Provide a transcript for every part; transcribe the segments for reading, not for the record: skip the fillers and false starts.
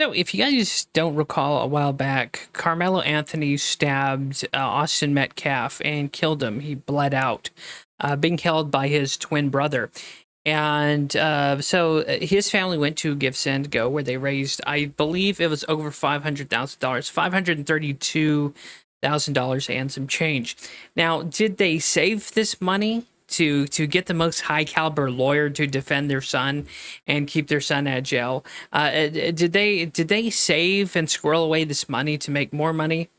So, if you guys don't recall, a while back, Carmelo Anthony stabbed Austin Metcalf and killed him. He bled out, being killed by his twin brother. And his family went to Give Send Go, where they raised, I believe it was over $500,000, $532,000 and some change. Now, did they save this money to get the most high caliber lawyer to defend their son and keep their son out of jail? Did they save and squirrel away this money to make more money?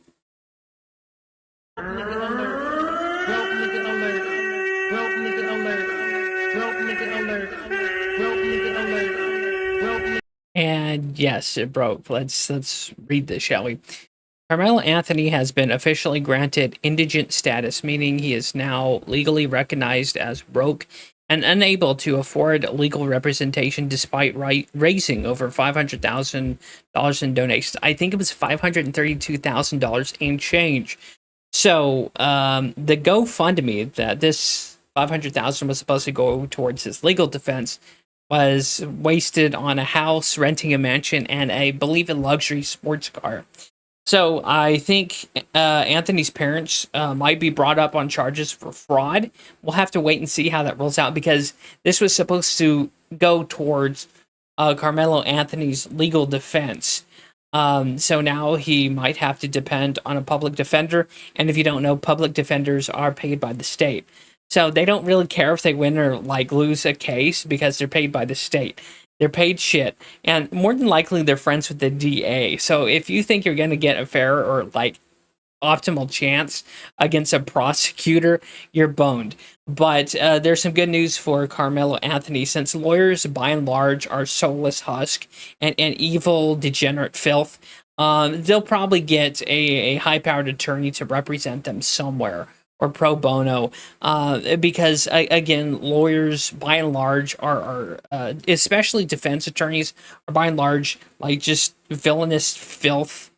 And yes, it broke. Let's read this, shall we? Carmelo Anthony has been officially granted indigent status, meaning he is now legally recognized as broke and unable to afford legal representation despite raising over $500,000 in donations. I think it was $532,000 in change. So the GoFundMe that this 500,000 was supposed to go towards his legal defense was wasted on a house, renting a mansion, and I believe a luxury sports car. So I think Anthony's parents might be brought up on charges for fraud. We'll have to wait and see how that rolls out, because this was supposed to go towards Carmelo Anthony's legal defense. So now he might have to depend on a public defender. And if you don't know, public defenders are paid by the state. So they don't really care if they win or lose a case, because they're paid by the state. They're paid shit, and more than likely they're friends with the DA. So if you think you're going to get a fair or optimal chance against a prosecutor, you're boned. But there's some good news for Carmelo Anthony, since lawyers by and large are soulless husk and evil degenerate filth. They'll probably get a high-powered attorney to represent them somewhere, or pro bono, because again, lawyers by and large are especially defense attorneys, are by and large just villainous filth,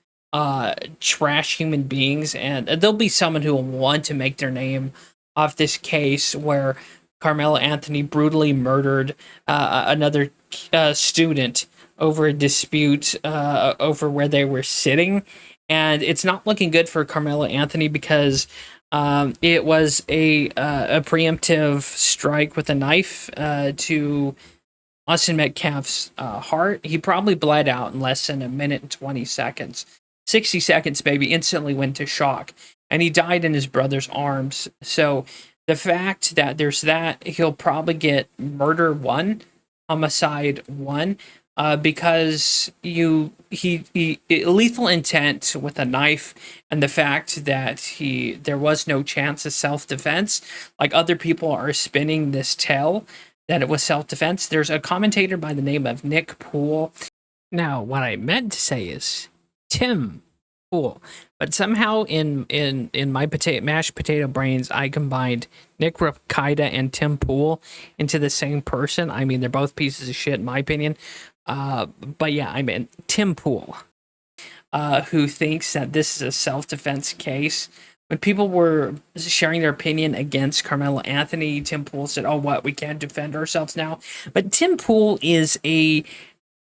trash human beings, and there'll be someone who will want to make their name off this case where Carmelo Anthony brutally murdered another student over a dispute over where they were sitting. And it's not looking good for Carmelo Anthony, because it was a preemptive strike with a knife to Austin Metcalf's heart. He probably bled out in less than a minute and 20 seconds. 60 seconds, baby, instantly went to shock. And he died in his brother's arms. So the fact that there's that, he'll probably get murder 1, homicide 1. Because he lethal intent with a knife, and the fact that there was no chance of self-defense, like other people are spinning this tale that it was self-defense. There's a commentator by the name of Nick Poole. Now, what I meant to say is Tim Poole, but somehow in my mashed potato brains, I combined Nick Rapkida and Tim Poole into the same person. I mean, they're both pieces of shit in my opinion. But yeah, I mean Tim Poole, who thinks that this is a self-defense case. When people were sharing their opinion against Carmelo Anthony, Tim Poole said, "Oh, what? We can't defend ourselves now." But Tim Poole is a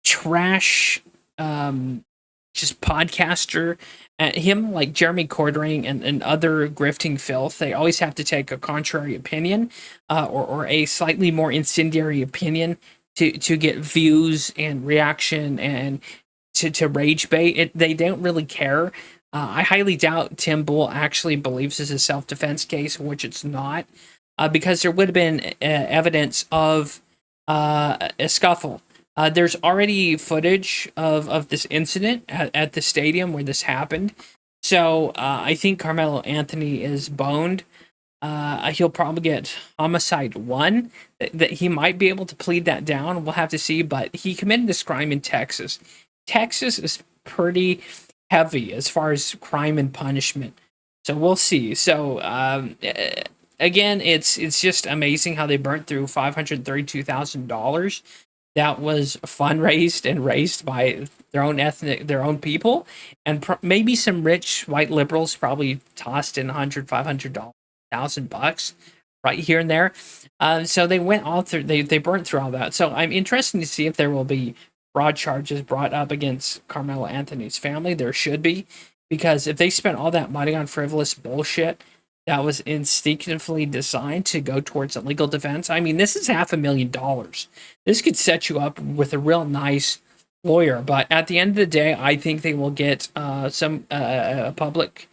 trash, just podcaster. Him, like Jeremy Cordring and other grifting filth, they always have to take a contrary opinion, or a slightly more incendiary opinion to get views and reaction and to rage bait. They don't really care. I highly doubt Tim Poole actually believes this is a self-defense case, which it's not, because there would have been evidence of a scuffle. There's already footage of this incident at the stadium where this happened. So I think Carmelo Anthony is boned. He'll probably get homicide 1. That he might be able to plead that down. We'll have to see. But he committed this crime in Texas. Texas is pretty heavy as far as crime and punishment. So we'll see. So again, it's just amazing how they burnt through $532,000 that was fundraised and raised by their own people, and maybe some rich white liberals probably tossed in $500,000 right here and there. So they went all through. They burnt through all that. So I'm interested to see if there will be fraud charges brought up against Carmelo Anthony's family. There should be, because if they spent all that money on frivolous bullshit that was instinctively designed to go towards a legal defense, I mean, this is $500,000. This could set you up with a real nice lawyer. But at the end of the day, I think they will get some a public,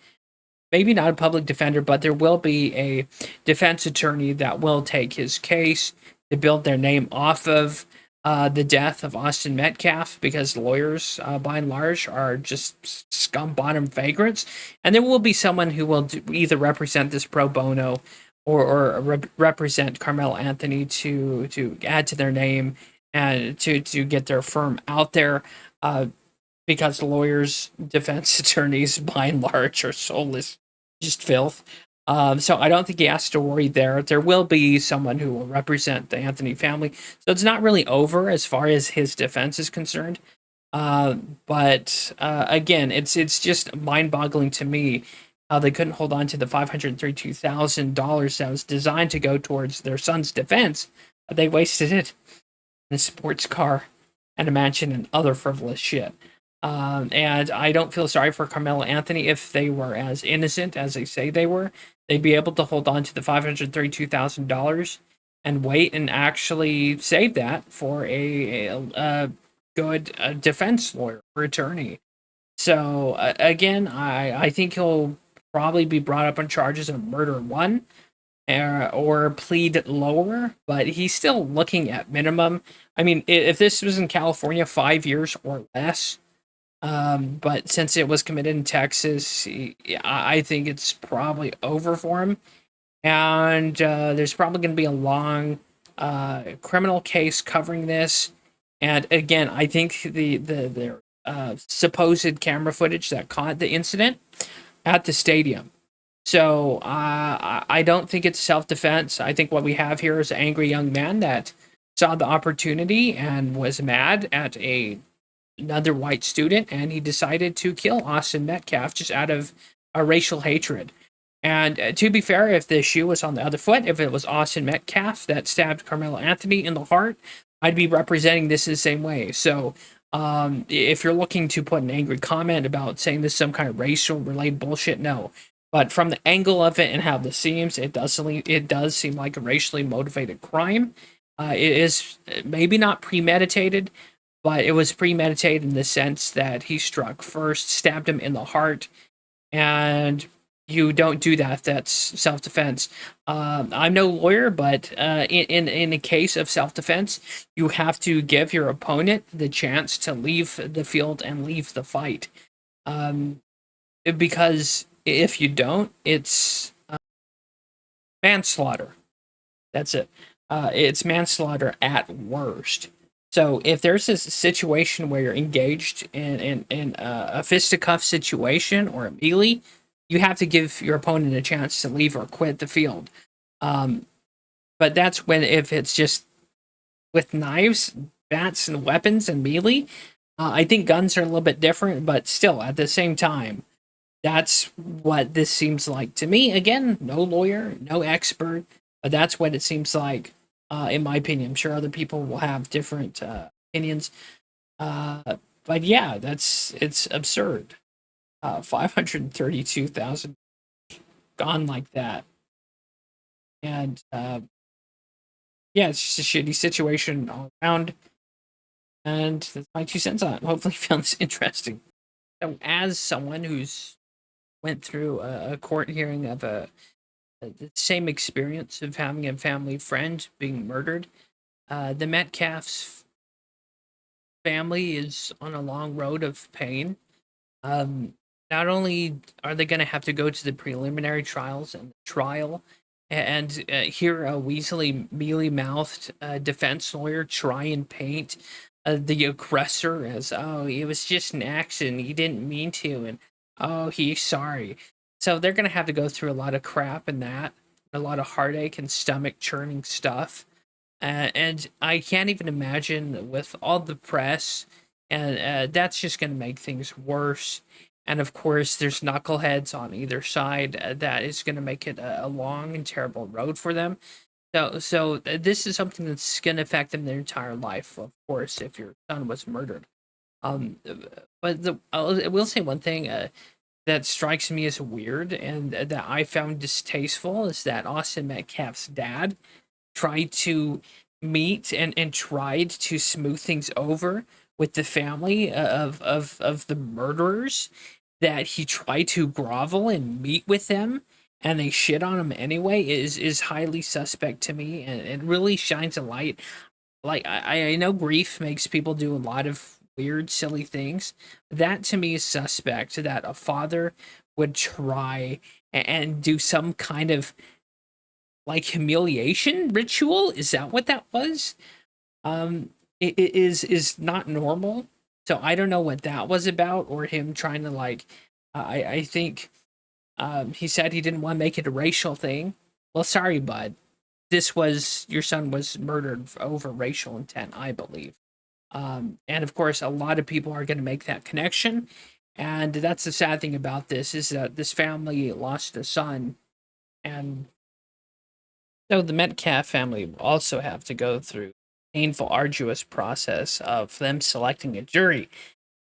maybe not a public defender, but there will be a defense attorney that will take his case to build their name off of the death of Austin Metcalf, because lawyers, by and large, are just scum bottom vagrants. And there will be someone who will either represent this pro bono or represent Carmelo Anthony to add to their name and to get their firm out there. Because lawyers, defense attorneys, by and large, are soulless, just filth. So I don't think he has to worry there. There will be someone who will represent the Anthony family. So it's not really over as far as his defense is concerned. But again, it's just mind-boggling to me how they couldn't hold on to the $532,000 that was designed to go towards their son's defense. They wasted it in a sports car and a mansion and other frivolous shit. And I don't feel sorry for Carmelo Anthony. If they were as innocent as they say they were, they'd be able to hold on to the $532,000 and wait and actually save that for a good defense lawyer or attorney. So again, I think he'll probably be brought up on charges of murder one, or plead lower, but he's still looking at minimum. I mean, if this was in California, 5 years or less. But since it was committed in Texas, I think it's probably over for him. And there's probably going to be a long criminal case covering this. And again, I think the supposed camera footage that caught the incident at the stadium. So I don't think it's self-defense. I think what we have here is an angry young man that saw the opportunity and was mad at another white student, and he decided to kill Austin Metcalf just out of a racial hatred. And to be fair, if the shoe was on the other foot, if it was Austin Metcalf that stabbed Carmelo Anthony in the heart, I'd be representing this the same way. So if you're looking to put an angry comment about saying this is some kind of racial related bullshit, no. But from the angle of it and how this seems, it does seem like a racially motivated crime. It is maybe not premeditated, but it was premeditated in the sense that he struck first, stabbed him in the heart, and you don't do that. That's self-defense. I'm no lawyer, but in a case of self-defense, you have to give your opponent the chance to leave the field and leave the fight. Because if you don't, it's manslaughter. That's it. It's manslaughter at worst. So if there's a situation where you're engaged in a fisticuff situation or a melee, you have to give your opponent a chance to leave or quit the field. But that's when, if it's just with knives, bats, and weapons and melee, I think guns are a little bit different, but still, at the same time, that's what this seems like to me. Again, no lawyer, no expert, but that's what it seems like. In my opinion, I'm sure other people will have different opinions. But yeah, it's absurd. 532,000 gone like that. And yeah, it's just a shitty situation all around. And that's my 2 cents on it. Hopefully you found this interesting. So as someone who's went through a court hearing of the same experience of having a family friend being murdered, the Metcalf's family is on a long road of pain. Not only are they going to have to go to the preliminary trials and the trial and hear a weaselly, mealy-mouthed defense lawyer try and paint the aggressor as, oh, it was just an accident, he didn't mean to, and oh, he's sorry. So they're going to have to go through a lot of crap and that, a lot of heartache and stomach churning stuff. And I can't even imagine with all the press, and that's just going to make things worse. And of course, there's knuckleheads on either side that is going to make it a long and terrible road for them. This is something that's gonna affect them their entire life, of course, if your son was murdered. But I will say one thing that strikes me as weird and that I found distasteful is that Austin Metcalf's dad tried to meet and tried to smooth things over with the family of the murderers, that he tried to grovel and meet with them and they shit on him anyway is highly suspect to me, and it really shines a light. Like I know grief makes people do a lot of weird silly things. That to me is suspect, that a father would try and do some kind of like humiliation ritual. Is that what that was? It is not normal. So I don't know what that was about, or him trying to like. I think he said he didn't want to make it a racial thing. Well, sorry, bud. This was your son was murdered over racial intent, I believe. And of course, a lot of people are going to make that connection, and that's the sad thing about this is that this family lost a son, and so the Metcalf family will also have to go through painful, arduous process of them selecting a jury,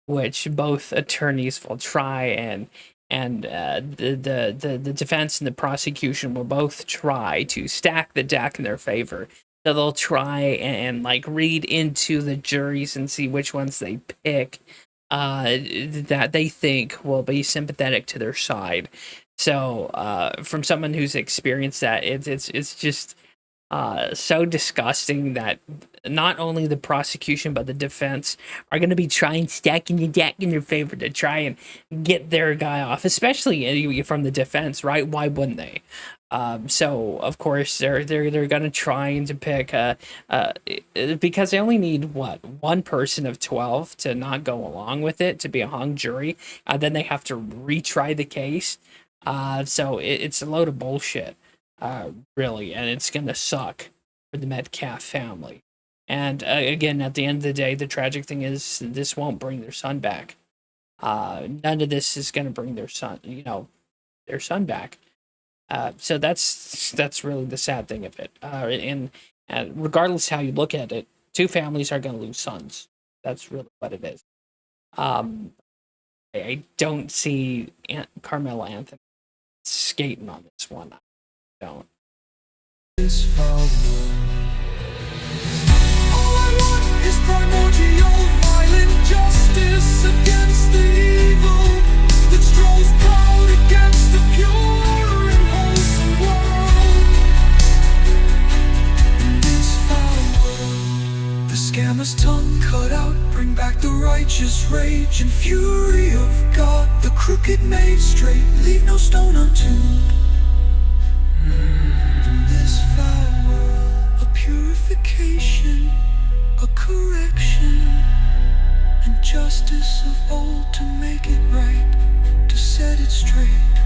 which both attorneys will try, and the defense and the prosecution will both try to stack the deck in their favor. So they'll try and like read into the juries and see which ones they pick that they think will be sympathetic to their side. So from someone who's experienced that, it's just so disgusting that not only the prosecution but the defense are going to be trying stacking the deck in their favor to try and get their guy off, especially from the defense, right? Why wouldn't they? So of course they're going to try to pick because they only need what, one person of 12 to not go along with it to be a hung jury. Then they have to retry the case. So it's a load of bullshit. Really, and it's gonna suck for the Metcalf family. And again, at the end of the day, the tragic thing is this won't bring their son back. None of this is gonna bring their son, their son back. So that's really the sad thing of it. And regardless how you look at it, two families are gonna lose sons. That's really what it is. I don't see Carmelo Anthony skating on this one. Don't. This foul world. All I want is primordial violent justice against the evil that strolls proud against the pure and wholesome world. In this foul world, the scammer's tongue cut out, bring back the righteous rage and fury of God. The crooked made straight, leave no stone unturned. In this foul world, a purification, a correction, and justice of old to make it right, to set it straight.